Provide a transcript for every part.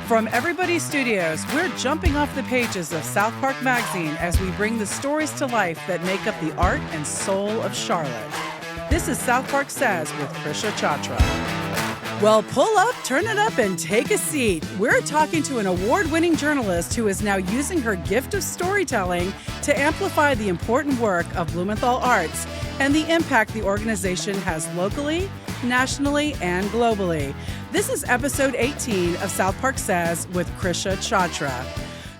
From Everybody Studios, we're jumping off the pages of Southpark magazine as we bring the stories to life that make up the art and soul of Charlotte. This is Southpark Says with Krisha Chachra. Well, pull up, turn it up, and take a seat. We're talking to an award-winning journalist who is now using her gift of storytelling to amplify the important work of Blumenthal Arts and the impact the organization has locally, nationally, and globally. This is episode 18 of Southpark Says with Krisha Chachra.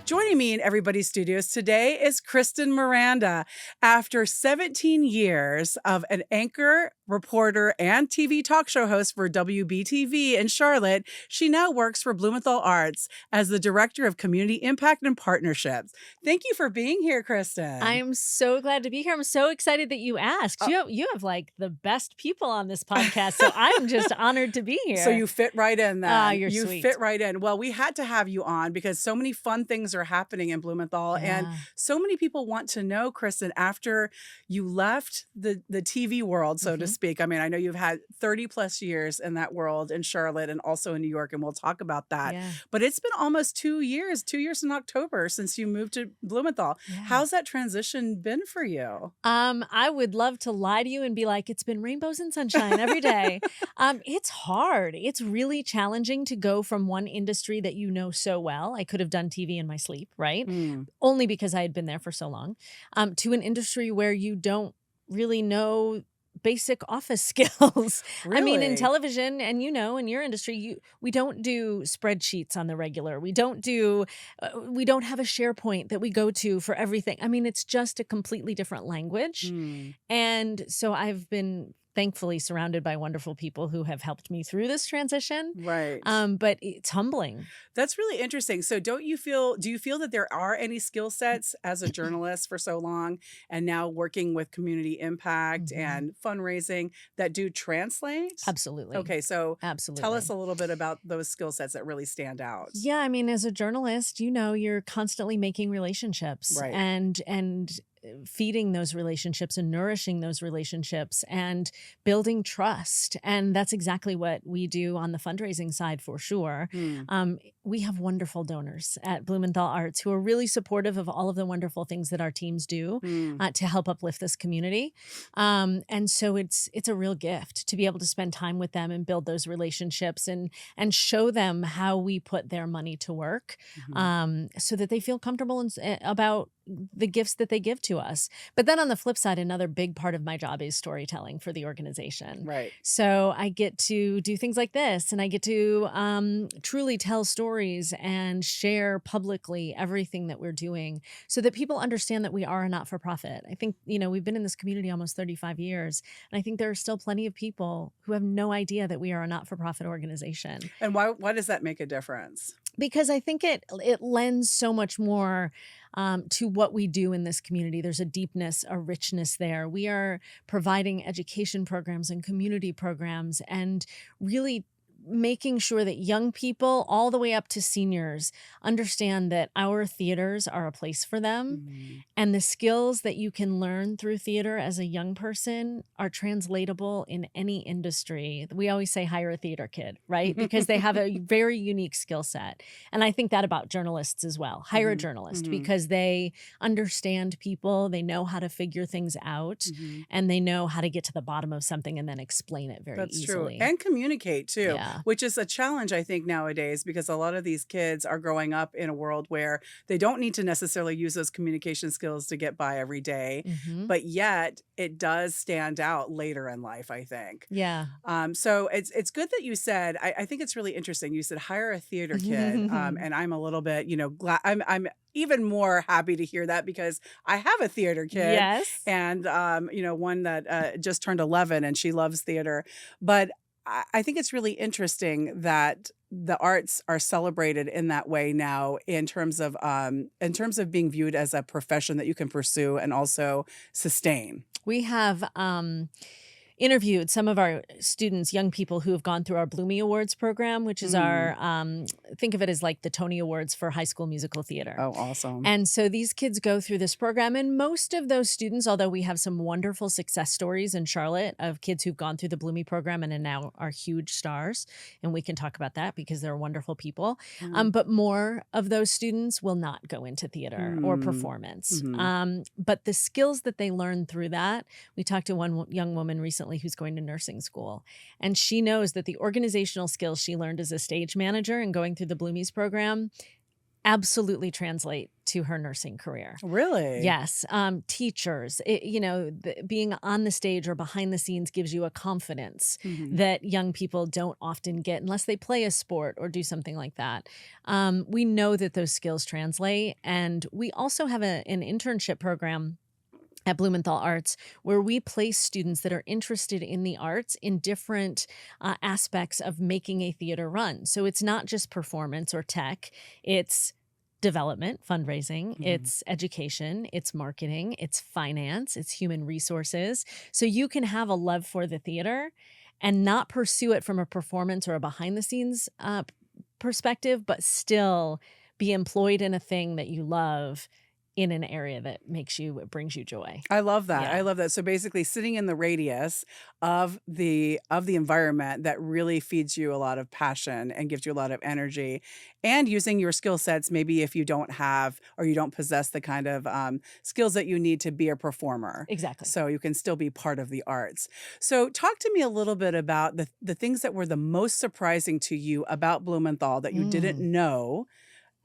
Joining me in Everybody's Studios today is Kristen Miranda. After 17 years of an anchor, reporter, and TV talk show host for WBTV in Charlotte, she now works for Blumenthal Arts as the Director of Community Impact and Partnerships. Thank you for being here, Kristen. I'm so glad to be here. I'm so excited that you asked. You have like the best people on this podcast, so I'm just honored to be here. So you fit right in then. You're you sweet. fit right in. Well, we had to have you on because so many fun things are happening in Blumenthal, and so many people want to know, Kristen, after you left the TV world, so to speak. I mean, I know you've had 30 plus years in that world in Charlotte and also in New York, and we'll talk about that. Yeah. But it's been almost 2 years in October since you moved to Blumenthal. Yeah. How's that transition been for you? I would love to lie to you and be like, it's been rainbows and sunshine every day. It's hard. It's really challenging to go from one industry that you know so well. I could have done TV in my sleep, right? Only because I had been there for so long, to an industry where you don't really know basic office skills. Really? I mean, in television and, in your industry, we don't do spreadsheets on the regular. We don't have a SharePoint that we go to for everything. I mean, it's just a completely different language. And so I've been thankfully surrounded by wonderful people who have helped me through this transition. Right. But it's humbling. That's really interesting. So do you feel that there are any skill sets as a journalist for so long and now working with community impact and fundraising that do translate? Absolutely. Okay. So absolutely. Tell us a little bit about those skill sets that really stand out. Yeah. I mean, as a journalist, you're constantly making relationships, right, and feeding those relationships and nourishing those relationships and building trust. And that's exactly what we do on the fundraising side for sure. We have wonderful donors at Blumenthal Arts who are really supportive of all of the wonderful things that our teams do to help uplift this community. And so it's a real gift to be able to spend time with them and build those relationships and show them how we put their money to work so that they feel comfortable about the gifts that they give to us. But then on the flip side, another big part of my job is storytelling for the organization. Right. So I get to do things like this, and I get to truly tell stories and share publicly everything that we're doing so that people understand that we are a not-for-profit. I think, we've been in this community almost 35 years, and I think there are still plenty of people who have no idea that we are a not-for-profit organization. And why does that make a difference? Because I think it lends so much more to what we do in this community. There's a deepness, a richness there. We are providing education programs and community programs and really making sure that young people all the way up to seniors understand that our theaters are a place for them and the skills that you can learn through theater as a young person are translatable in any industry. We always say hire a theater kid, right? Because they have a very unique skill set. And I think that about journalists as well. Hire a journalist because they understand people, they know how to figure things out, and they know how to get to the bottom of something and then explain it very easily. True. And communicate too. Yeah. Which is a challenge, I think, nowadays, because a lot of these kids are growing up in a world where they don't need to necessarily use those communication skills to get by every day, but yet it does stand out later in life, I think. Yeah. So it's good that you said, I think it's really interesting. You said hire a theater kid, and I'm a little bit, glad. I'm even more happy to hear that because I have a theater kid. Yes. And, one that just turned 11 and she loves theater. But I think it's really interesting that the arts are celebrated in that way now in terms of being viewed as a profession that you can pursue and also sustain. We have interviewed some of our students, young people who have gone through our Bloomie Awards program, which is our, think of it as like the Tony Awards for high school musical theater. Oh, awesome. And so these kids go through this program, and most of those students, although we have some wonderful success stories in Charlotte of kids who've gone through the Bloomie program and now are huge stars, and we can talk about that because they're wonderful people. But more of those students will not go into theater or performance. But the skills that they learn through that, we talked to one young woman recently who's going to nursing school, and she knows that the organizational skills she learned as a stage manager and going through the Bloomies program absolutely translate to her nursing career. Really? Yes. Teachers, being on the stage or behind the scenes gives you a confidence that young people don't often get unless they play a sport or do something like that. We know that those skills translate. And we also have an internship program at Blumenthal Arts, where we place students that are interested in the arts in different aspects of making a theater run. So it's not just performance or tech, it's development, fundraising, it's education, it's marketing, it's finance, it's human resources. So you can have a love for the theater and not pursue it from a performance or a behind the scenes perspective, but still be employed in a thing that you love in an area that brings you joy. I love that. Yeah. I love that. So basically sitting in the radius of the environment that really feeds you a lot of passion and gives you a lot of energy, and using your skill sets, maybe if you don't have or you don't possess the kind of skills that you need to be a performer. Exactly. So you can still be part of the arts. So talk to me a little bit about the things that were the most surprising to you about Blumenthal that you didn't know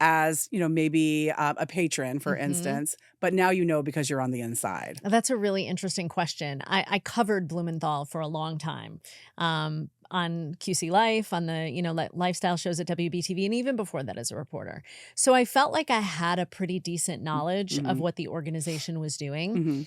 as, maybe a patron, for instance, but now you know because you're on the inside? That's a really interesting question. I covered Blumenthal for a long time on QC Life, on the lifestyle shows at WBTV, and even before that as a reporter. So I felt like I had a pretty decent knowledge of what the organization was doing.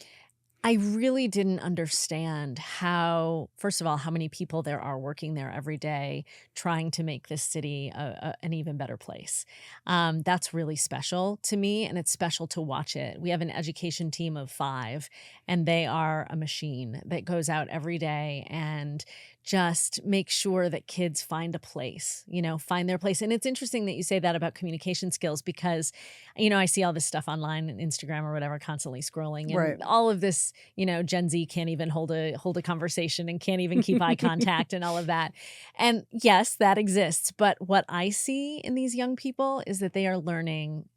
I really didn't understand first of all, how many people there are working there every day trying to make this city an even better place. That's really special to me, and it's special to watch it. We have an education team of 5, and they are a machine that goes out every day and just make sure that kids find a place, find their place. And it's interesting that you say that about communication skills because, I see all this stuff online and Instagram or whatever, constantly scrolling, and all of this, Gen Z can't even hold a conversation and can't even keep eye contact and all of that. And yes, that exists. But what I see in these young people is that they are learning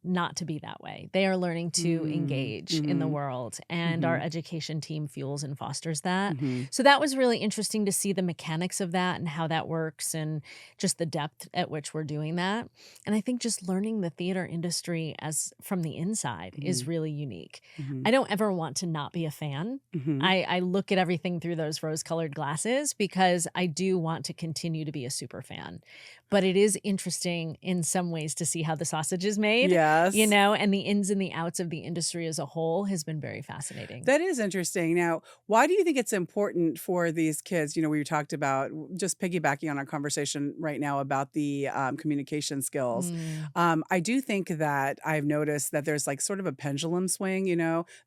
not to be that way. They are learning to engage in the world, and our education team fuels and fosters that. So that was really interesting to see the mechanics of that and how that works and just the depth at which we're doing that. And I think just learning the theater industry from the inside is really unique. I don't ever want to not be a fan. I look at everything through those rose-colored glasses because I do want to continue to be a super fan. But it is interesting in some ways to see how the sausage is made. Yes. And the ins and the outs of the industry as a whole has been very fascinating. That is interesting. Now, why do you think it's important for these kids? We talked about, just piggybacking on our conversation right now about the communication skills. I do think that I've noticed that there's like sort of a pendulum swing.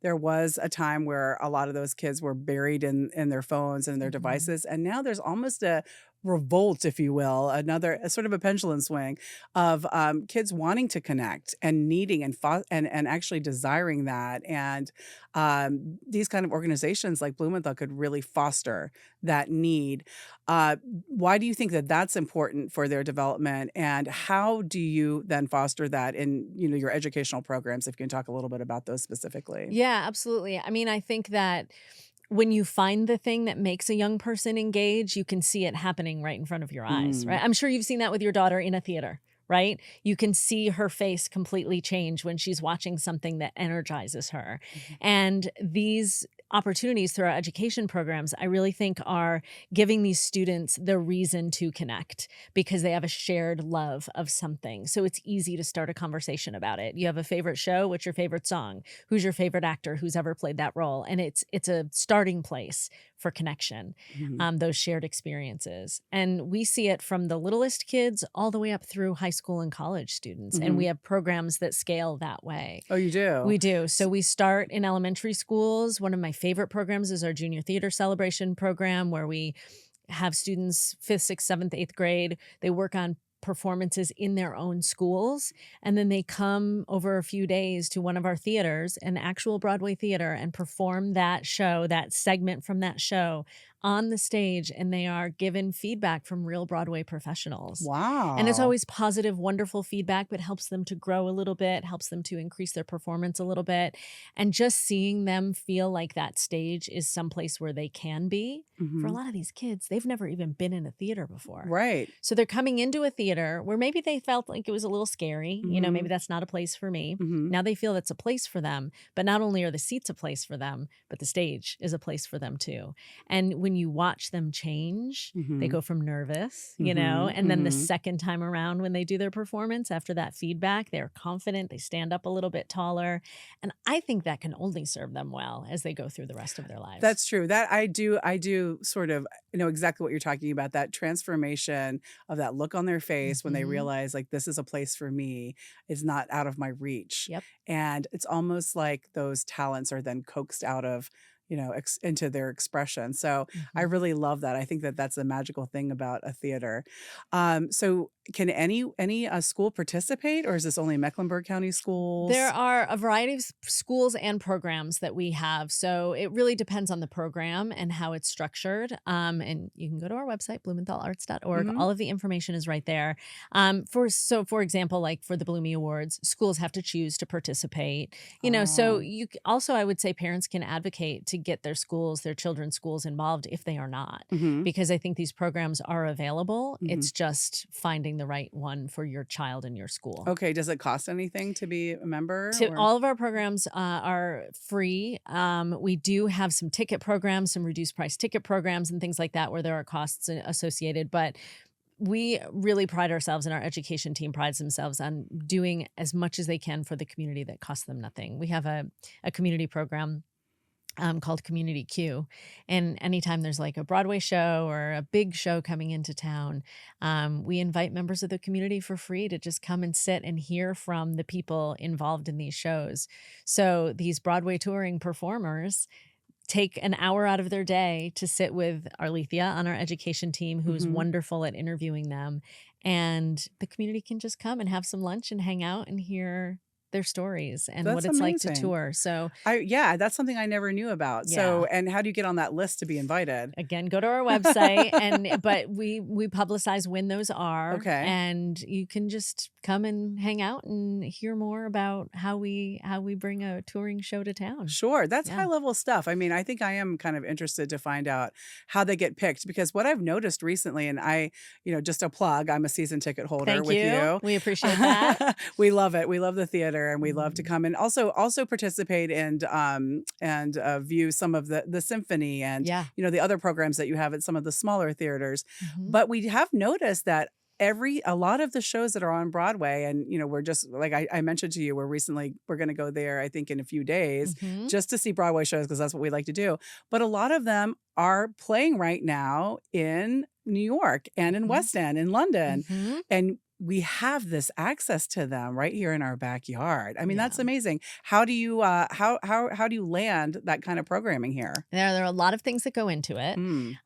There was a time where a lot of those kids were buried in their phones and their devices. And now there's almost a revolt, if you will, a sort of a pendulum swing of kids wanting to connect and needing and actually desiring that. And these kind of organizations like Blumenthal could really foster that need. Why do you think that that's important for their development? And how do you then foster that in your educational programs? If you can talk a little bit about those specifically. Yeah, absolutely. I mean, I think that when you find the thing that makes a young person engage, you can see it happening right in front of your eyes, right? I'm sure you've seen that with your daughter in a theater, right? You can see her face completely change when she's watching something that energizes her. And these opportunities through our education programs, I really think are giving these students the reason to connect because they have a shared love of something. So it's easy to start a conversation about it. You have a favorite show, what's your favorite song? Who's your favorite actor who's ever played that role? And it's a starting place for connection, Mhm. those shared experiences. And we see it from the littlest kids all the way up through high school and college students. And we Mhm. have programs that scale that way. Oh, you do? We do. So we start in elementary schools. One of my favorite programs is our junior theater celebration program, where we have students 5th, 6th, 7th, 8th grade. They work on performances in their own schools. And then they come over a few days to one of our theaters, an actual Broadway theater, and perform that show, that segment from that show on the stage. And they are given feedback from real Broadway professionals. And it's Wow. always positive, wonderful feedback, but helps them to grow a little bit, helps them to increase their performance a little bit. And just seeing them feel like that stage is someplace where they can be. For a Mhm. lot of these kids, they've never even been in a theater before. Right. So they're coming into a theater where maybe they felt like it was a little scary. Maybe Mhm. that's not a place for me. Mhm. Now they feel it's a place for them. But not only are the seats a place for them, but the stage is a place for them too. And when you watch them change, they Mhm. go from nervous, Mhm. and then the Mhm. second time around when they do their performance after that feedback, they're confident, they stand up a little bit taller. And I think that can only serve them well as they go through the rest of their lives. That's true. That I do sort of know exactly what you're talking about, that transformation of that look on their face when they Mhm. realize, like, this is a place for me, is not out of my reach. Yep. And it's almost like those talents are then coaxed out of, into their expression. So I Mhm. really love that. I think that that's a magical thing about a theater. So can any school participate, or is this only Mecklenburg County There schools? are a variety of schools and programs that we have. So it really depends on the program and how it's structured. And you can go to our website, blumenthalarts.org. Mhm. All of the information is right there. For example, like for the Blumie Awards, schools have to choose to participate. So Oh. also, I would say parents can advocate to get their children's schools involved if they are not, Mhm. because I think these programs are available. Mhm. It's just finding the right one for your child and your school. Okay, does it cost anything to be a member, or All of our programs are free. We do have some ticket programs, some reduced price ticket programs and things like that where there are costs associated. But we really pride ourselves, and our education team prides themselves on doing as much as they can for the community that costs them nothing. We have a community program called Community Q. And anytime there's like a Broadway show or a big show coming into town, we invite members of the community for free to just come and sit and hear from the people involved in these shows. So these Broadway touring performers take an hour out of their day to sit with Arlethea on our education team, who is Mhm. wonderful at interviewing them. And the community can just come and have some lunch and hang out and hear their stories and what That's it's like to amazing. tour. So Yeah, that's something I never knew about. yeah. So, and how do you get on that list to be invited? Again, go to our website, but we publicize when those are, Okay. and you can just come and hang out and hear more about how we bring a touring show to town. Sure, that's high Yeah. level stuff. I mean, I think I am kind of interested to find out how they get picked, because what I've noticed recently, and just a plug, I'm a season ticket holder Thank with you. you. We appreciate that. We love it. We love the theater, and we love to Mhm. come and also participate and view some of the symphony and Yeah. the other programs that you have at some of the smaller theaters. Mhm. But we have noticed that a lot of the shows that are on Broadway, and we're just like I mentioned to you, we're going to go there, I think, in a few days, Mhm. just to see Broadway shows, because that's what we like to do. But a lot of them are playing right now in New York and in Mhm. West End, in London, Mhm. and we have this access to them right here in our backyard. I mean, that's Yeah. amazing. How do you how do you land that kind of programming here? There are a lot of things that go into it. Mm.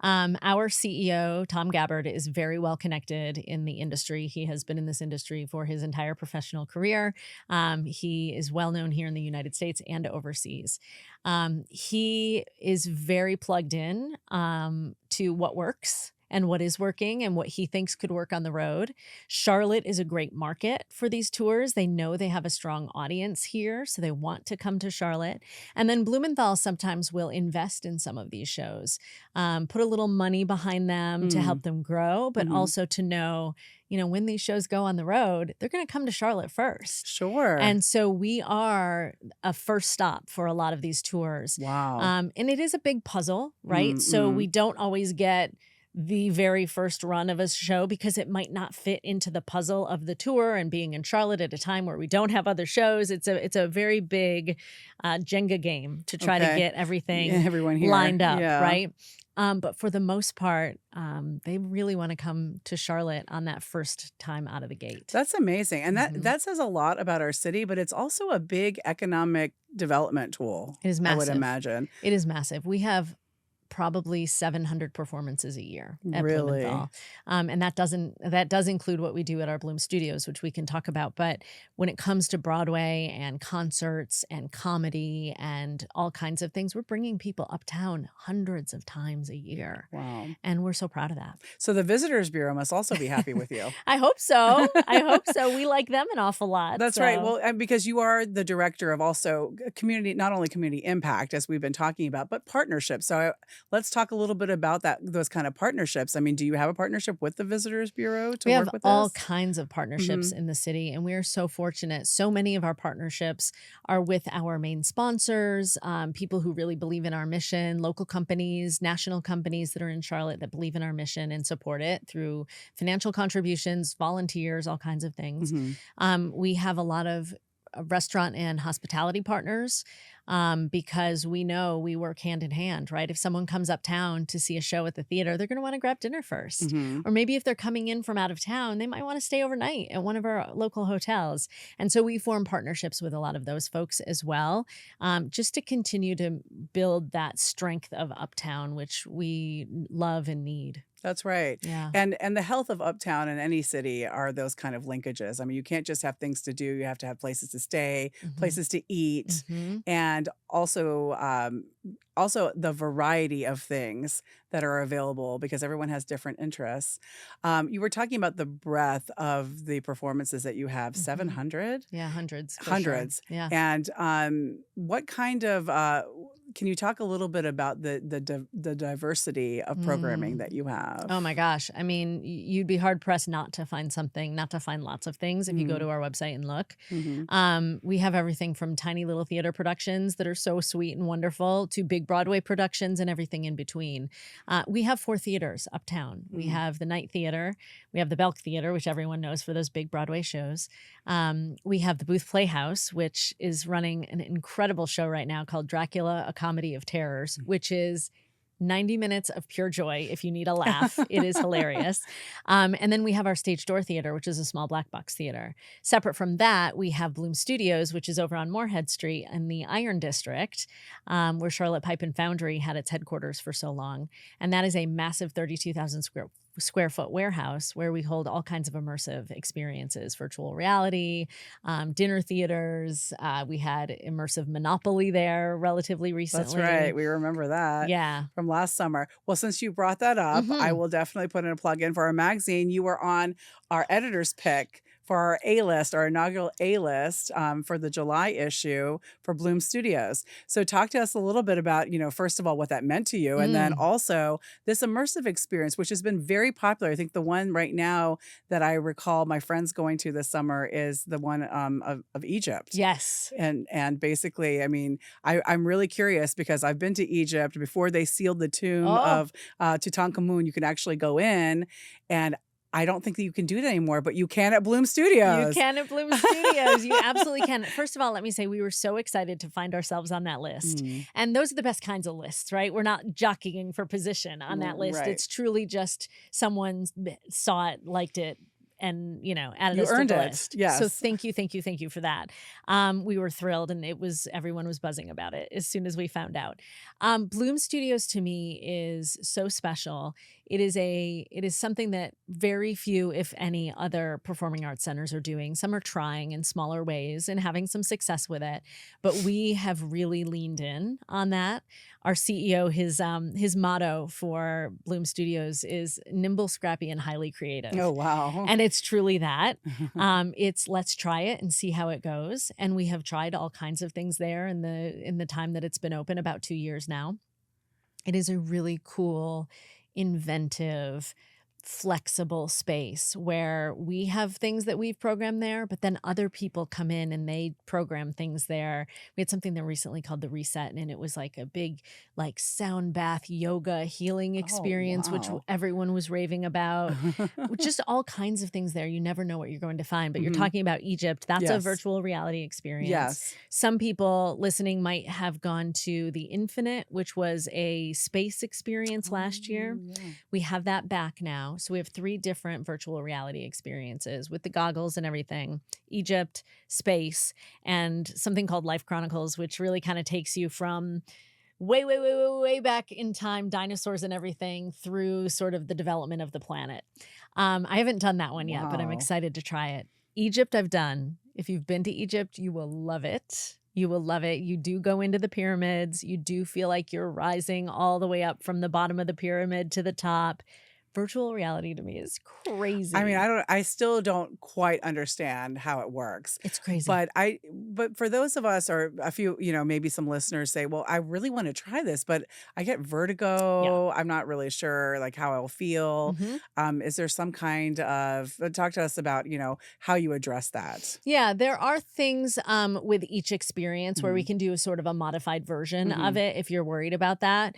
Our CEO, Tom Gabbard, is very well connected in the industry. He has been in this industry for his entire professional career. He is well known here in the United States and overseas. He is very plugged in to what works and what is working and what he thinks could work on the road. Charlotte is a great market for these tours. They know they have a strong audience here, so they want to come to Charlotte. And then Blumenthal sometimes will invest in some of these shows, put a little money behind them to Mm. help them grow, but Mhm. also to know, when these shows go on the road, they're going to come to Charlotte first. Sure. And so we are a first stop for a lot of these tours. Wow. And it is a big puzzle, right? So we Mm. don't always get the very first run of a show because it might not fit into the puzzle of the tour, and being in Charlotte at a time where we don't have other shows, it's a very big Jenga game to try to get everything everyone here lined up, Yeah. right? But for the most part, they really want to come to Charlotte on that first time out of the gate. That's amazing. And Mhm. that says a lot about our city, but it's also a big economic development tool. It is I would massive. imagine. It is massive. We have probably 700 performances a year at Really? Blumenthal. And that does include what we do at our Bloom Studios, which we can talk about. But when it comes to Broadway and concerts and comedy and all kinds of things, we're bringing people uptown hundreds of times a year. Wow. And we're so proud of that. So the Visitors Bureau must also be happy with you. I hope so. I hope so. We like them an awful lot. That's right. Well, and because you are the director of also community, not only community impact, as we've been talking about, but partnerships. So let's talk a little bit about those kind of partnerships. I mean, do you have a partnership with the Visitors Bureau to we work have with all this? kinds of partnerships in the city, and we are so fortunate. So many of our partnerships are with our main sponsors, people who really believe in our mission, local companies, national companies that are in Charlotte that believe in our mission and support it through financial contributions, volunteers, all kinds of things. We have a lot of restaurant and hospitality partners because we know we work hand in hand, right? If someone comes uptown to see a show at the theater, they're going to want to grab dinner first. Or maybe if they're coming in from out of town, they might want to stay overnight at one of our local hotels. And so we form partnerships with a lot of those folks as well, just to continue to build that strength of uptown, which we love and need. That's right. Yeah. And the health of uptown in any city are those kind of linkages. I mean, you can't just have things to do. You have to have places to stay, places to eat, and also the variety of things that are available because everyone has different interests. You were talking about the breadth of the performances that you have, 700? Yeah, hundreds. for Hundreds. Sure. Yeah. And what kind of can you talk a little bit about the diversity of programming that you have? Oh my gosh. I mean, you'd be hard pressed not to find lots of things if you go to our website and look. We have everything from tiny little theater productions that are so sweet and wonderful to big Broadway productions and everything in between. We have 4 theaters uptown. We have the Night Theater. We have the Belk Theater, which everyone knows for those big Broadway shows. We have the Booth Playhouse, which is running an incredible show right now called Dracula, A Comedy of Terrors, which is 90 minutes of pure joy if you need a laugh. It is hilarious. And then we have our Stage Door Theater, which is a small black box theater. Separate from that, we have Bloom Studios, which is over on Moorhead Street in the Iron District, where Charlotte Pipe and Foundry had its headquarters for so long. And that is a massive 32,000 square foot warehouse where we hold all kinds of immersive experiences, virtual reality, dinner theaters. We had immersive Monopoly there relatively recently. That's right. We remember that. Yeah. From last summer. Well, since you brought that up, I will definitely put in a plug in for our magazine. You were on our editor's pick for our A-list, our inaugural A-list for the July issue for Bloom Studios. So talk to us a little bit about, first of all, what that meant to you, and then also this immersive experience, which has been very popular. I think the one right now that I recall my friends going to this summer is the one of Egypt. Yes. And basically, I mean, I'm really curious because I've been to Egypt before they sealed the tomb of Tutankhamun. You can actually go in, and I don't think that you can do that anymore, but you can at Bloom Studios. You can at Bloom Studios. You absolutely can. First of all, let me say we were so excited to find ourselves on that list. And those are the best kinds of lists, right? We're not jockeying for position on that list. Right. It's truly just someone saw it, liked it, and added You us to earned the it. list. Yes. So thank you for that. We were thrilled, and everyone was buzzing about it as soon as we found out. Bloom Studios to me is so special. It is something that very few, if any, other performing arts centers are doing. Some are trying in smaller ways and having some success with it, but we have really leaned in on that. Our CEO, his motto for Bloom Studios is nimble, scrappy, and highly creative. Oh, wow. And it's truly that. It's let's try it and see how it goes. And we have tried all kinds of things there in the time that it's been open, about 2 years now. It is a really cool, inventive, flexible space where we have things that we've programmed there, but then other people come in and they program things there. We had something there recently called the Reset, and it was like a big like sound bath yoga healing Oh, experience, which wow. everyone was raving about. Just all kinds of things there. You never know what you're going to find, but you're Mhm. talking about Egypt. That's a Yes. virtual reality experience. Yes. Some people listening might have gone to the Infinite, which was a space experience last year. Oh, yeah. We have that back now. So we have 3 different virtual reality experiences with the goggles and everything: Egypt, space, and something called Life Chronicles, which really kind of takes you from way back in time, dinosaurs and everything, through sort of the development of the planet. I haven't done that one yet, but I'm Wow. excited to try it. Egypt, I've done. If you've been to Egypt, you will love it. You will love it. You do go into the pyramids. You do feel like you're rising all the way up from the bottom of the pyramid to the top. Virtual reality to me is I mean, crazy. I still don't quite understand how it works. It's crazy. But for those of us, or a few, maybe some listeners say, well, I really want to try this, but I get Yeah. vertigo. I'm not really sure like how I'll feel. hmm Is there some kind of, talk to us about, how you address that? Yeah, there are things with each experience where we Hmm. can do a sort of a modified version of Hmm. it if you're worried about that.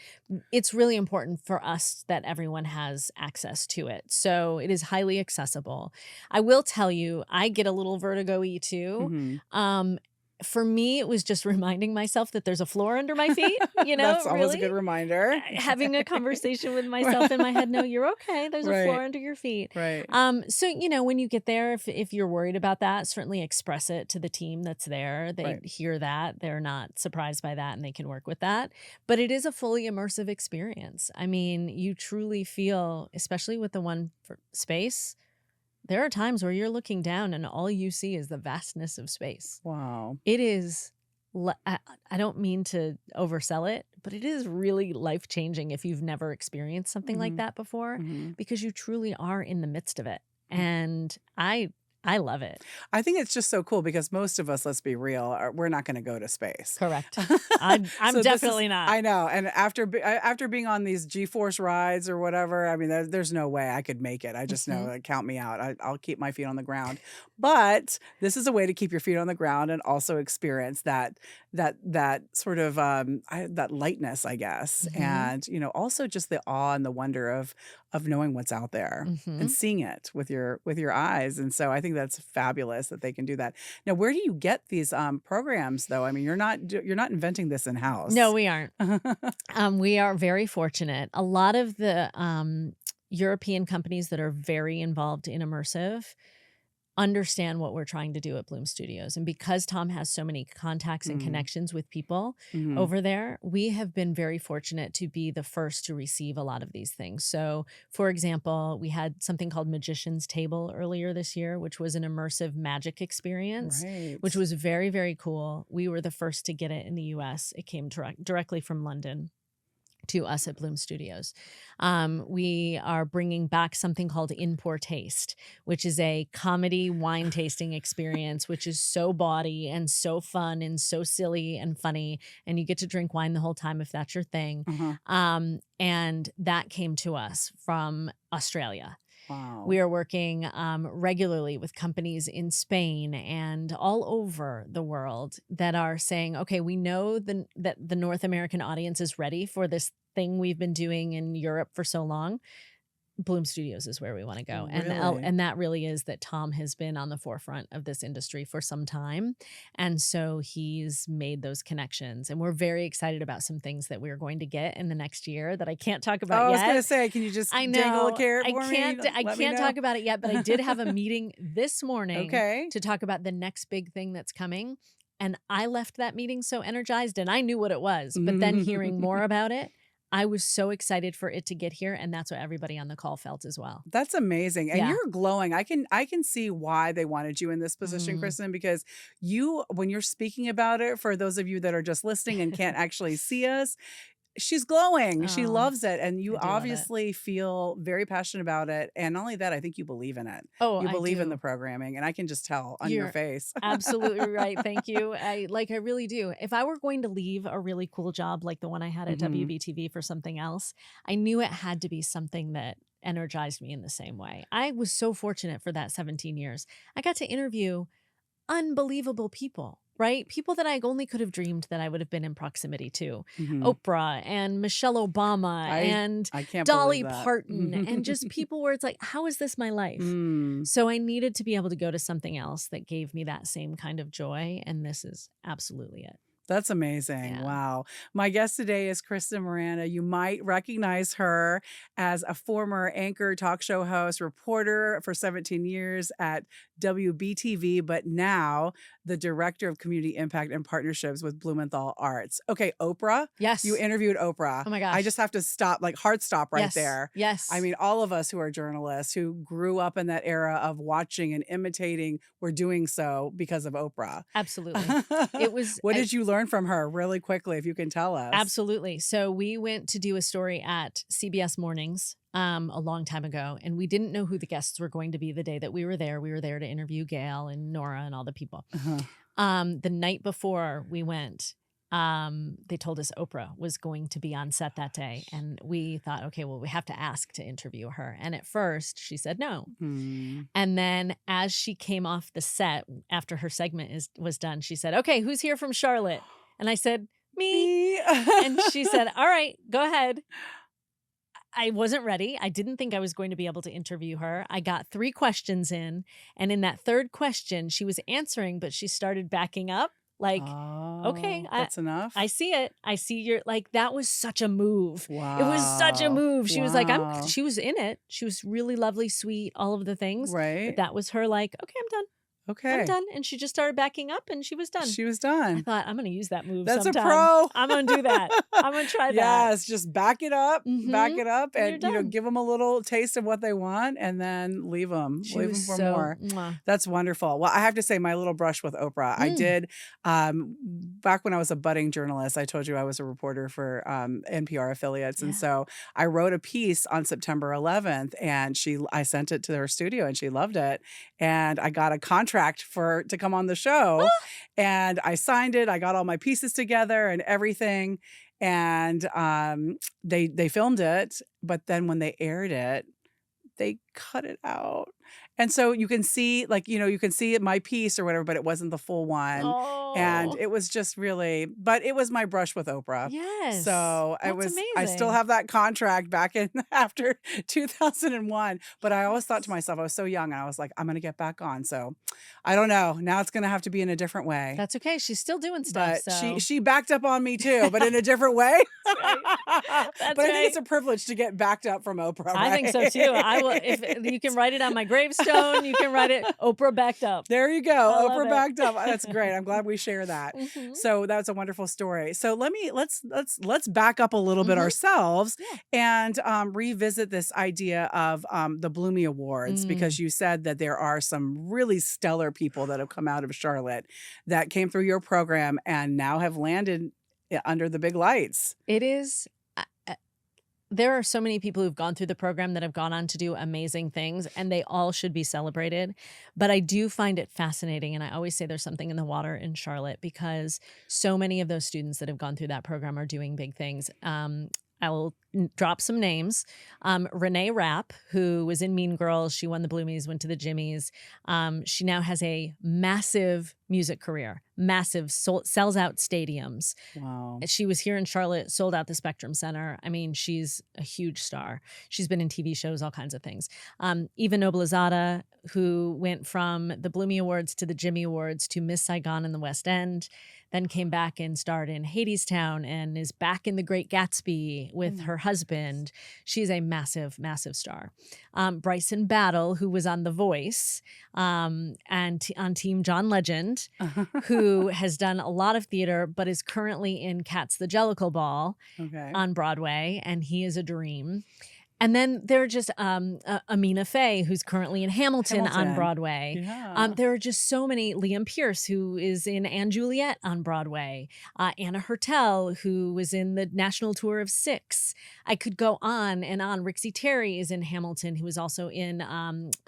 It's really important for us that everyone has access to it. So it is highly accessible. I will tell you, I get a little vertigo-y too. Hmm. For me, it was just reminding myself that there's a floor under my feet, That's always a really good reminder. having a conversation with myself in my head. No, you're okay. There's a floor Right. under your feet. Right. So when you get there, if you're worried about that, certainly express it to the team that's there. They Right. hear that, they're not surprised by that, and they can work with that. But it is a fully immersive experience. I mean, you truly feel, especially with the one for space, there are times where you're looking down and all you see is the vastness of space. Wow. It is, I don't mean to oversell it, but it is really life changing if you've never experienced something like Hmm. that before, Hmm. because you truly are in the midst of it. And I love it. I think it's just so cool because most of us, let's be real, we're not going to go to space. Correct. I'm So this is, definitely not. I know. And after being on these G-force rides or whatever, I mean, there's no way I could make it. I just know, Mhm. like, count me out. I'll keep my feet on the ground. But this is a way to keep your feet on the ground and also experience that sort of that lightness, I guess, Mhm. and also just the awe and the wonder of knowing what's out there and Mhm. seeing it with your eyes. And so I think that's fabulous that they can do that. Now, where do you get these programs though? I mean, you're not inventing this in No, house. we aren't. We are very fortunate. A lot of the European companies that are very involved in immersive understand what we're trying to do at Bloom Studios. And because Tom has so many contacts and Mm, connections with people mhm. over there, we have been very fortunate to be the first to receive a lot of these things. So, for example, we had something called Magician's Table earlier this year, which was an immersive magic experience, which Right. was very, very cool. We were the first to get it in the US. It came directly from London to us at Bloom Studios. We are bringing back something called In Poor Taste, which is a comedy wine tasting experience, which is so bawdy and so fun and so silly and funny. And you get to drink wine the whole time if that's your thing. Uh-huh. And that came to us from Australia. Wow. We are working regularly with companies in Spain and all over the world that are saying, okay, we know that the North American audience is ready for this thing we've been doing in Europe for so long. Bloom Studios is where we want to go. Really? And that really is that Tom has been on the forefront of this industry for some time. And so he's made those connections. And we're very excited about some things that we're going to get in the next year that I can't talk Oh, about I was gonna yet. say, can you just I dangle a know. carrot for me? I Let me can't know. talk about it yet, but I did have a meeting this morning Okay. to talk about the next big thing that's coming. And I left that meeting so energized and I knew what it was. But then hearing more about it, I was so excited for it to get here. And that's what everybody on the call felt as well. That's amazing. And Yeah. you're glowing. I can see why they wanted you in this position, Mm. Kristen, because when you're speaking about it, for those of you that are just listening and can't actually see us, she's glowing. She Oh, loves it. And you I do love it. obviously feel very passionate about it. And not only that, I think you believe in it. Oh, You I believe in the do. programming. And I can just tell on your You're face. absolutely right. Thank you. I really do. If I were going to leave a really cool job like the one I had at Mhm. WBTV for something else, I knew it had to be something that energized me in the same way. I was so fortunate for that 17 years. I got to interview unbelievable people, right? People that I only could have dreamed that I would have been in proximity to. Mhm. Oprah and Michelle Obama I and I can't believe Dolly that. Parton and just people where it's like, how is this my life? Mm. So I needed to be able to go to something else that gave me that same kind of joy. And this is absolutely it. That's amazing. Yeah. Wow. My guest today is Kristen Miranda. You might recognize her as a former anchor, talk show host, reporter for 17 years at WBTV, but now the director of community impact and partnerships with Blumenthal Arts. Okay, Oprah. Yes. You interviewed Oprah. Oh my I gosh. just have to stop, like hard stop right Yes. there. Yes. I mean, all of us who are journalists who grew up in that era of watching and imitating, were doing so because of Oprah. Absolutely. It was What did you learn from her really quickly, if you can tell us? absolutely. So we went to do a story at CBS Mornings a long time ago, and we didn't know who the guests were going to be the day that we were there. We were there to interview Gail and Nora and all the people. The night before we went, they told us Oprah was going to be on set that day. And we thought, okay, well, we have to ask to interview her. And at first she said no. Mm. And then as she came off the set after her segment was done, she said, okay, who's here from Charlotte? And I said, me. And she said, all right, go ahead. I wasn't ready. I didn't think I was going to be able to interview her. I got 3 questions in. And in that third question, she was answering, but she started backing up. Like, okay, that's enough. I see it. I see your, like, that was such a move. Wow. It was such a move. She was like, Wow. she was in it. She was really lovely, sweet, all of the things. Right. But that was her like, okay, I'm done. Okay. I'm done. And she just started backing up and she was done. She was I done. thought, I'm going to use that move That's sometime. a pro. I'm going to do that. I'm going to try that. Yes, just back it up, back Mhm. it up, And and you're done. give them a little taste of what they want, and then leave them. She Leave them was for so, more. mwah. That's wonderful. Well, I have to say, my little brush with Oprah. I did back when I was a budding journalist. I told you I was a reporter for NPR affiliates, and Yeah. so I wrote a piece on September 11th, and I sent it to her studio, and she loved it, and I got a contract to come on the show, and I signed it. I got all my pieces together and everything, and they filmed it, but then when they aired it, they cut it out. And so you can see, like, you can see my piece or whatever, but it wasn't the full one. And Oh, it was just really, but it was my brush with Oprah. yes. So I That's still amazing. have that contract back in after 2001. But I always thought to myself, I was so young, and I was like, I'm going to get back on. So I don't know. Now it's going to have to be in a different way. That's okay. She's still doing stuff. But So she backed up on me too, but in a different way. right. But I think it's a privilege to get backed up from Oprah. I think so too. I will. If you can write it on my gravestone, you can write it Oprah backed up. There you go. I love Oprah it. backed up. That's great. I'm glad we share that. Mhm. So that's a wonderful story. So let's back up a little bit Mhm. ourselves Yeah. and revisit this idea of the Blumey Awards, because you said that there are some really stellar people that have come out of Charlotte that came through your program and now have landed under the big lights. It is. There are so many people who've gone through the program that have gone on to do amazing things, and they all should be celebrated. But I do find it fascinating, and I always say there's something in the water in Charlotte, because so many of those students that have gone through that program are doing big things. I will drop some names. Renee Rapp, who was in Mean Girls, she won the Bloomies, went to the Jimmies. She now has a massive music career, massive, sells out stadiums. Wow. She was here in Charlotte, sold out the Spectrum Center. I mean, she's a huge star. She's been in TV shows, all kinds of things. Eva Noblezada, who went from the Blumey Awards to the Jimmy Awards to Miss Saigon in the West End, then came back and starred in Hadestown and is back in The Great Gatsby with her husband. She's a massive, massive star. Bryson Battle, who was on The Voice and on Team John Legend, who has done a lot of theater, but is currently in Cats the Jellicle Ball Okay. on Broadway, and he is a dream. And then there are just Amina Faye, who's currently in Hamilton on Hamilton. Broadway. Yeah. There are just so many. Liam Pierce, who is in *Anne Juliet* on Broadway. Anna Hertel, who was in the national tour of Six. I could go on and on. Rixie Terry is in Hamilton, who was also in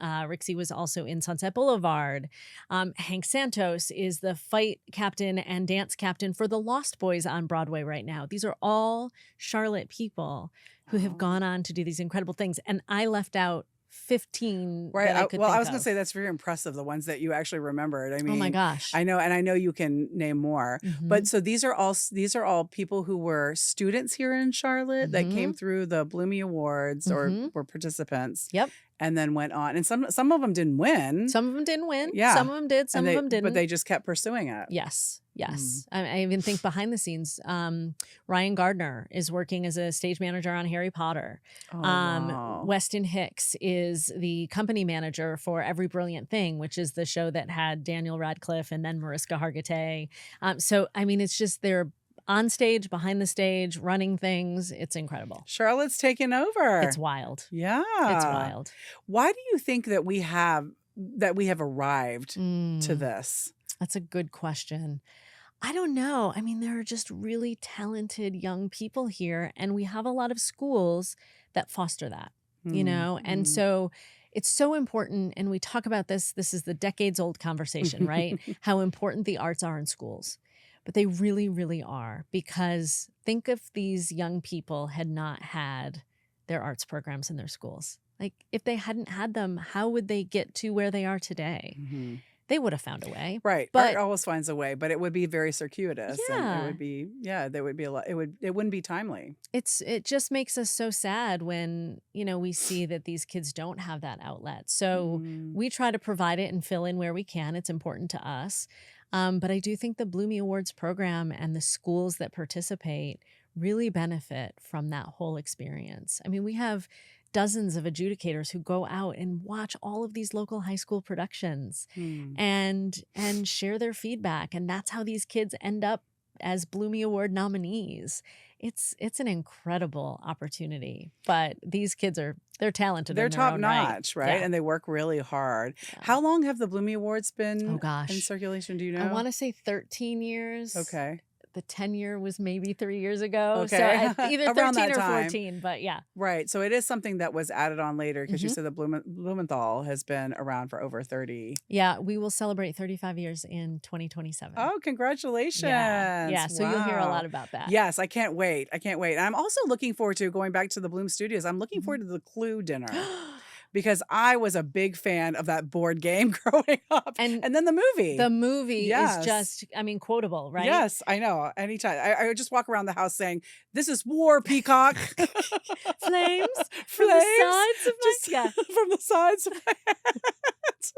Rixie was also in Sunset Boulevard. Hank Santos is the fight captain and dance captain for the Lost Boys on Broadway right now. These are all Charlotte people who have gone on to do these incredible things. And I left out 15 Right. that I could Well, think I was going of. to say that's very impressive, the ones that you actually remembered. I mean, Oh my gosh. I know, and I know you can name more. Mhm. But so these are all people who were students here in Charlotte that came through the Blumey Awards or were participants. Yep. And then went on, and some of them didn't win. Some of them didn't win. Yeah. Some of them did. Some of them didn't. But they just kept pursuing it. Yes. Yes. I even think behind the scenes, Ryan Gardner is working as a stage manager on Harry Potter. Oh, wow. Weston Hicks is the company manager for Every Brilliant Thing, which is the show that had Daniel Radcliffe and then Mariska Hargitay. So, I mean, it's just they're on stage, behind the stage, running things. It's incredible. Charlotte's taken over. It's wild. Yeah. It's wild. Why do you think that we have arrived to this? That's a good question. I don't know. I mean, there are just really talented young people here, and we have a lot of schools that foster that, you know? And so it's so important, and we talk about this. This is the decades-old conversation, right? How important the arts are in schools. But they really, really are, because think if these young people had not had their arts programs in their schools. Like, if they hadn't had them, how would they get to where they are today? They would have found a way. Right. But art always finds a way, but it would be very circuitous. And Yeah. it would be, there would be a lot. It wouldn't be timely. it just makes us so sad when, you know, we see that these kids don't have that outlet. So we try to provide it and fill in where we can. It's important to us. But I do think the Blumey Awards program and the schools that participate really benefit from that whole experience. I mean, we have dozens of adjudicators who go out and watch all of these local high school productions and share their feedback. And that's how these kids end up as Blumey Award nominees. It's an incredible opportunity. But these kids they're talented. They're in their top own notch, right? Yeah. And they work really hard. Yeah. How long have the Blumey Awards been gosh. in circulation? Do you know? I want to say 13 years. Okay. The 10-year was maybe 3 years ago. Okay. So either Around 13 that or time. 14, but yeah. Right. So it is something that was added on later because you said the Blumenthal has been around for over 30. Yeah, we will celebrate 35 years in 2027. Oh, congratulations. Yeah, so you'll hear a Wow. lot about that. Yes, I can't wait. I can't wait. And I'm also looking forward to going back to the Bloom Studios. I'm looking forward to the Clue dinner. Because I was a big fan of that board game growing up. And then the movie. The movie Yes. is just, I mean, quotable, right? Yes, I know. Anytime. I would just walk around the house saying, "This is war, Peacock." Flames from Flames. the sides of my... Just Yeah. from the sides of my head.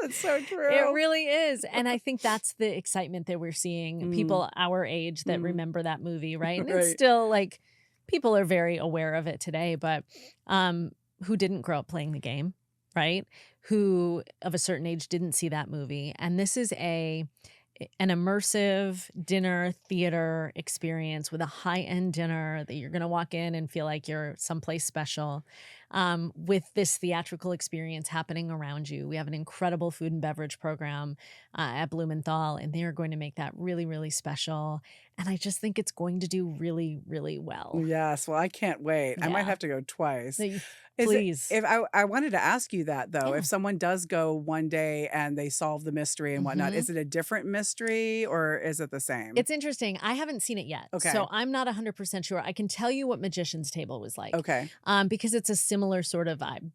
It's so true. It really is. And I think that's the excitement that we're seeing. People our age that remember that movie, right? And it's Right. still like, people are very aware of it today, but who didn't grow up playing the game, right? Who of a certain age didn't see that movie. And this is an immersive dinner theater experience with a high-end dinner that you're going to walk in and feel like you're someplace special, with this theatrical experience happening around you. We have an incredible food and beverage program at Blumenthal, and they are going to make that really, really special. And I just think it's going to do really, really well. Yes. Well, I can't wait. I might Yeah. have to go twice. So Is it- please. If I wanted to ask you that though, Yeah. if someone does go one day and they solve the mystery and whatnot, is it a different mystery or is it the same? It's interesting. I haven't seen it yet. Okay. So I'm not 100% sure. I can tell you what Magician's Table was like. Okay. Because it's a similar sort of vibe.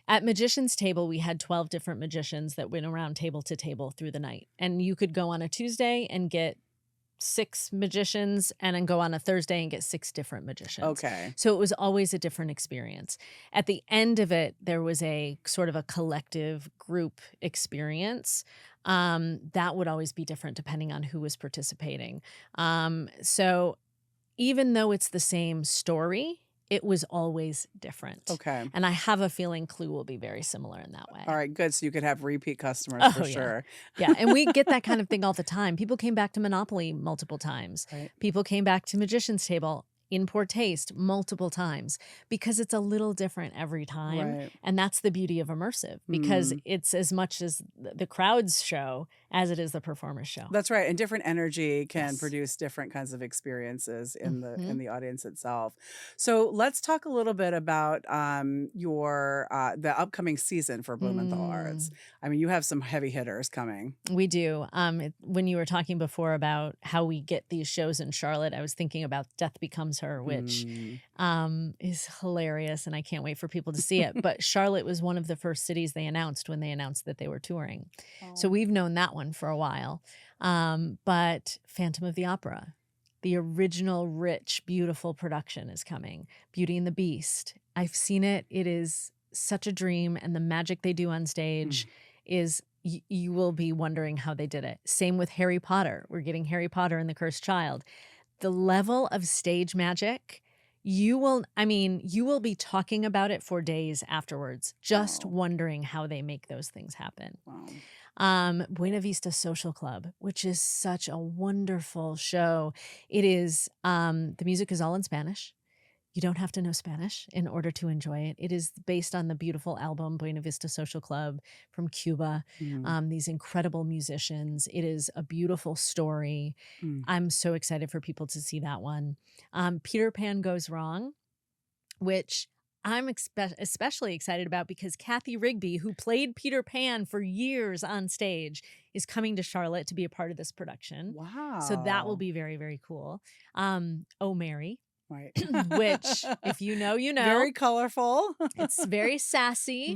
At Magician's Table, we had 12 different magicians that went around table to table through the night. And you could go on a Tuesday and get 6 magicians and then go on a Thursday and get 6 different magicians. Okay. So it was always a different experience. At the end of it, there was a sort of a collective group experience. That would always be different depending on who was participating. So even though it's the same story, it was always different. Okay. And I have a feeling Clue will be very similar in that way. All right. Good. So you could have repeat customers Oh, for yeah. sure. Yeah, and we get that kind of thing all the time. People came back to Monopoly multiple times. Right. People came back to Magician's Table. in poor taste multiple times because it's a little different every time. Right. And that's the beauty of immersive, because it's as much as the crowd's show as it is the performer's show. That's right. And different energy can Yes. produce different kinds of experiences in Mhm. the audience itself. So let's talk a little bit about your the upcoming season for Blumenthal Arts. Mm, I mean, you have some heavy hitters coming. we do. When you were talking before about how we get these shows in Charlotte, I was thinking about Death Becomes Her, which Mm. is hilarious, and I can't wait for people to see it. But Charlotte was one of the first cities they announced when they announced that they were touring. So Oh. we've known that one for a while. But Phantom of the Opera, the original rich, beautiful production, is coming. Beauty and the Beast. I've seen it. It is such a dream, and the magic they do on stage is you will be wondering how they did it. Same with Harry Potter. We're getting Harry Potter and the Cursed Child. The level of stage magic, you will be talking about it for days afterwards, just Wow. wondering how they make those things happen. Wow. Buena Vista Social Club, which is such a wonderful show. It is, the music is all in Spanish. You don't have to know Spanish in order to enjoy it. It is based on the beautiful album Buena Vista Social Club from Cuba. Mm. These incredible musicians. It is a beautiful story. Mm. I'm so excited for people to see that one. Peter Pan Goes Wrong, which I'm especially excited about because Kathy Rigby, who played Peter Pan for years on stage, is coming to Charlotte to be a part of this production. Wow. So that will be very, very cool. Oh, Mary. Right. Which, if you know, you know. Very colorful. It's very sassy.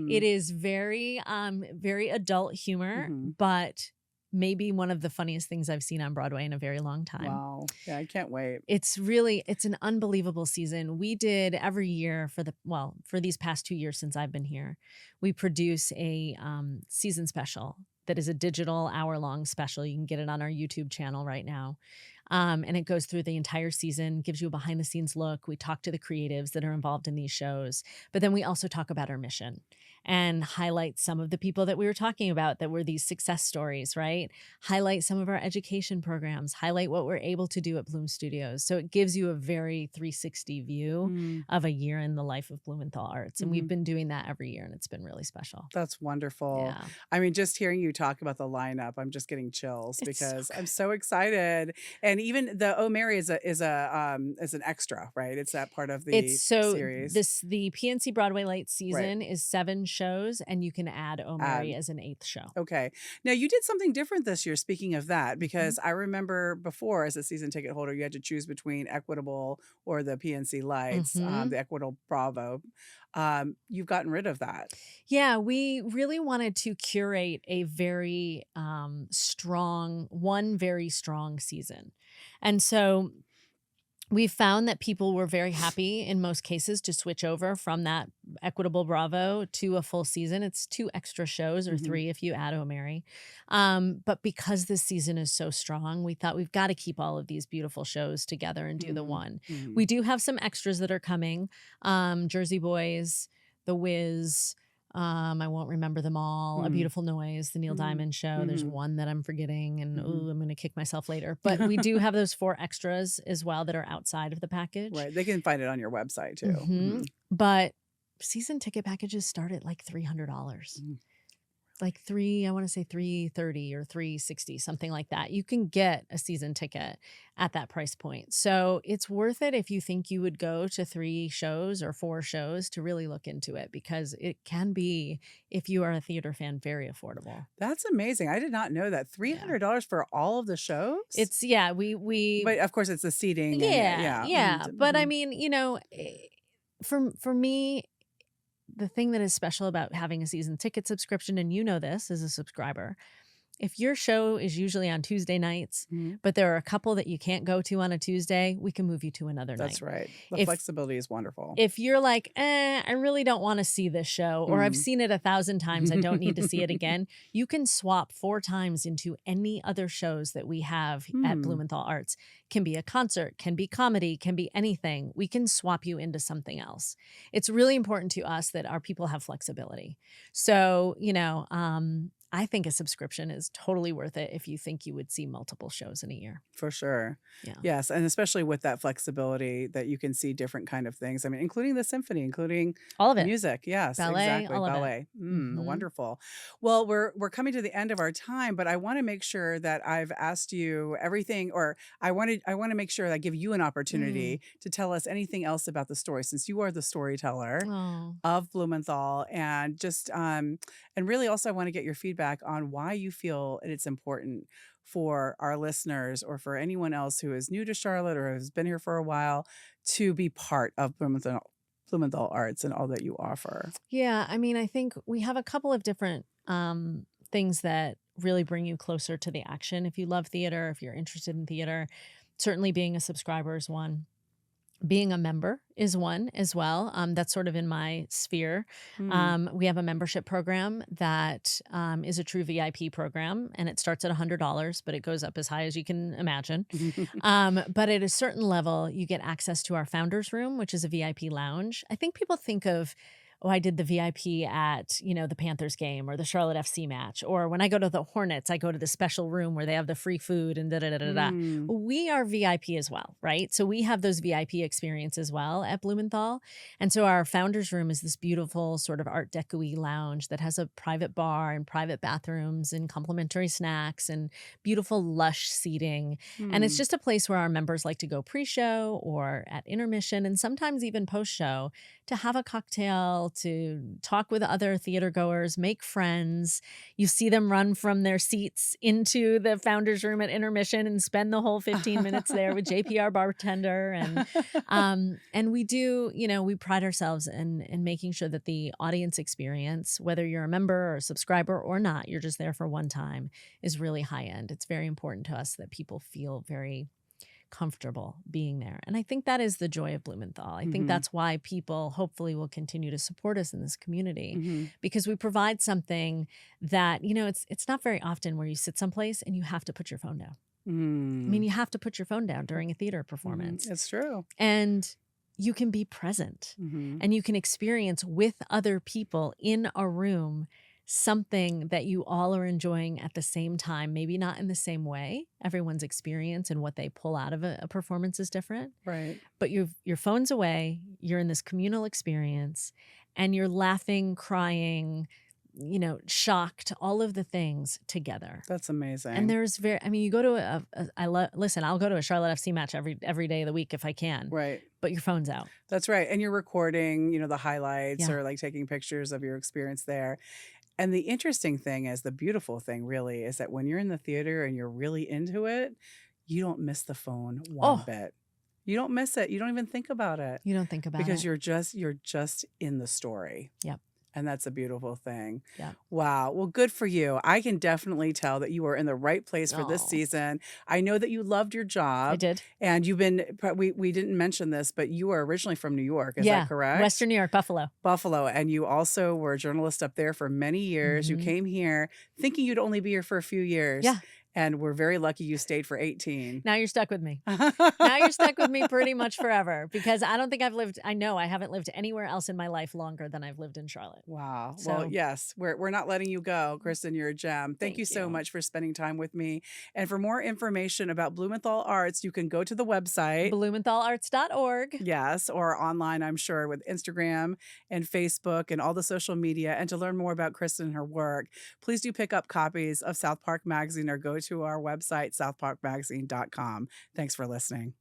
It is very, very adult humor, but maybe one of the funniest things I've seen on Broadway in a very long time. Wow. Yeah, I can't wait. It's an unbelievable season. We did every year for these past 2 years since I've been here, we produce a season special that is a digital hour-long special. You can get it on our YouTube channel right now. And it goes through the entire season, gives you a behind-the-scenes look. We talk to the creatives that are involved in these shows, but then we also talk about our mission and highlight some of the people that we were talking about that were these success stories, right? Highlight some of our education programs, highlight what we're able to do at Bloom Studios. So it gives you a very 360 view of a year in the life of Blumenthal Arts. And we've been doing that every year, and it's been really special. That's wonderful. Yeah. I mean, just hearing you talk about the lineup, I'm just getting chills It's so because I'm good. so excited. And even the Oh Mary is an extra, right? It's that part of the series. The PNC Broadway Light season is 7 shows, and you can add Oh Mary as an 8th show. Okay. Now you did something different this year, speaking of that, because I remember before as a season ticket holder, you had to choose between Equitable or the PNC Lights, the Equitable Bravo. You've gotten rid of that. Yeah, we really wanted to curate a very very strong season. And so we found that people were very happy in most cases to switch over from that Equitable Bravo to a full season. It's 2 extra shows, or 3 if you add Oh Mary. But because this season is so strong, we thought we've got to keep all of these beautiful shows together and do the one. We do have some extras that are coming. Jersey Boys, The Wiz, I won't remember them all. A Beautiful Noise, the Neil Diamond Show. There's one that I'm forgetting, and I'm going to kick myself later. But we do have those 4 extras as well that are outside of the package. Right. They can find it on your website too. But season ticket packages start at like $300. Like I want to say $330 or $360, something like that. You can get a season ticket at that price point. So it's worth it if you think you would go to 3 shows or 4 shows to really look into it, because it can be, if you are a theater fan, very affordable. That's amazing. I did not know that. $300 for all of the shows? But of course it's the seating. Yeah. But I mean, for me, the thing that is special about having a season ticket subscription, and you know this as a subscriber, if your show is usually on Tuesday nights, but there are a couple that you can't go to on a Tuesday, we can move you to another night. That's right. The flexibility is wonderful. If you're like, I really don't want to see this show, or I've seen it 1,000 times, I don't need to see it again, you can swap 4 times into any other shows that we have at Blumenthal Arts. Can be a concert, can be comedy, can be anything. We can swap you into something else. It's really important to us that our people have flexibility. So, I think a subscription is totally worth it if you think you would see multiple shows in a year. For sure. Yeah. Yes, and especially with that flexibility that you can see different kind of things. I mean, including the symphony, including All of it. music. Yes, Ballet, exactly. all of it. Ballet. Mhm. Wonderful. Well, we're coming to the end of our time, but I want to make sure that I've asked you everything, or I want to make sure that I give you an Mm. opportunity to tell us anything else about the story, since you are the storyteller Oh. of Blumenthal, and just and really also I want to get your feedback on why you feel it's important for our listeners, or for anyone else who is new to Charlotte or has been here for a while, to be part of Blumenthal Arts and all that you offer. Yeah, I mean, I think we have a couple of different things that really bring you closer to the action. If you love theater, if you're interested in theater, certainly being a subscriber is one. Being a member is one as well. That's sort of in my sphere. Hmm. We have a membership program that is a true VIP program, and it starts at $100, but it goes up as high as you can imagine. But at a certain level, you get access to our founders room, which is a VIP lounge. I think people think of, oh, I did the VIP at, the Panthers game or the Charlotte FC match. Or when I go to the Hornets, I go to the special room where they have the free food and da da da da da. Mm. We are VIP as well, right? So we have those VIP experience as well at Blumenthal. And so our founders room is this beautiful sort of Art Deco-y lounge that has a private bar and private bathrooms and complimentary snacks and beautiful lush seating. And it's Hmm. just a place where our members like to go pre-show or at intermission, and sometimes even post-show, to have a cocktail, to talk with other theater goers, make friends. You see them run from their seats into the founders room at intermission and spend the whole 15 minutes there with JP, our bartender. And we do, we pride ourselves in making sure that the audience experience, whether you're a member or a subscriber or not, you're just there for one time, is really high end. It's very important to us that people feel very comfortable being there. And I think that is the joy of Blumenthal. I think Mhm. that's why people hopefully will continue to support us in this community, Mhm. because we provide something that, it's not very often where you sit someplace and you have to put your phone down. I mean, Mm. you have to put your phone down during a theater performance, It's true. and you can be present Mhm. and you can experience with other people in a room something that you all are enjoying at the same time, maybe not in the same way. Everyone's experience and what they pull out of a performance is different, Right. but your phone's away, you're in this communal experience, and you're laughing, crying, shocked, all of the things together. That's And amazing. there's you go to listen, I'll go to a Charlotte FC match every day of the week if I can, Right. but your phone's out. That's right. And you're recording, the highlights, Yeah. or like taking pictures of your experience there. And the interesting thing is, the beautiful thing really is that when you're in the theater and you're really into it, you don't miss the phone one Oh, bit. You don't miss it. You don't even think about it, you don't think about because it. you're just in the story. Yep. And that's a beautiful thing. Yeah. Wow. Well, good for you. I can definitely tell that you are in the right place for this Oh, season. I know that you loved your I job, did. and we didn't mention this, but you are originally from New York. Is Yeah. that correct? Western New York, Buffalo. Buffalo. And you also were a journalist up there for many years. You Mhm. came here thinking you'd only be here for a few years. Yeah. And we're very lucky you stayed for 18. Now you're stuck with me. Now you're stuck with me pretty much forever, because I don't think I know I haven't lived anywhere else in my life longer than I've lived in Charlotte. Wow. Well, So yes, we're not letting you go, Kristen. You're a gem. Thank you thank so you. much for spending time with me. And for more information about Blumenthal Arts, you can go to the website. BlumenthalArts.org. Yes, or online, I'm sure, with Instagram and Facebook and all the social media. And to learn more about Kristen and her work, please do pick up copies of Southpark Magazine, or go to our website, southparkmagazine.com. Thanks for listening.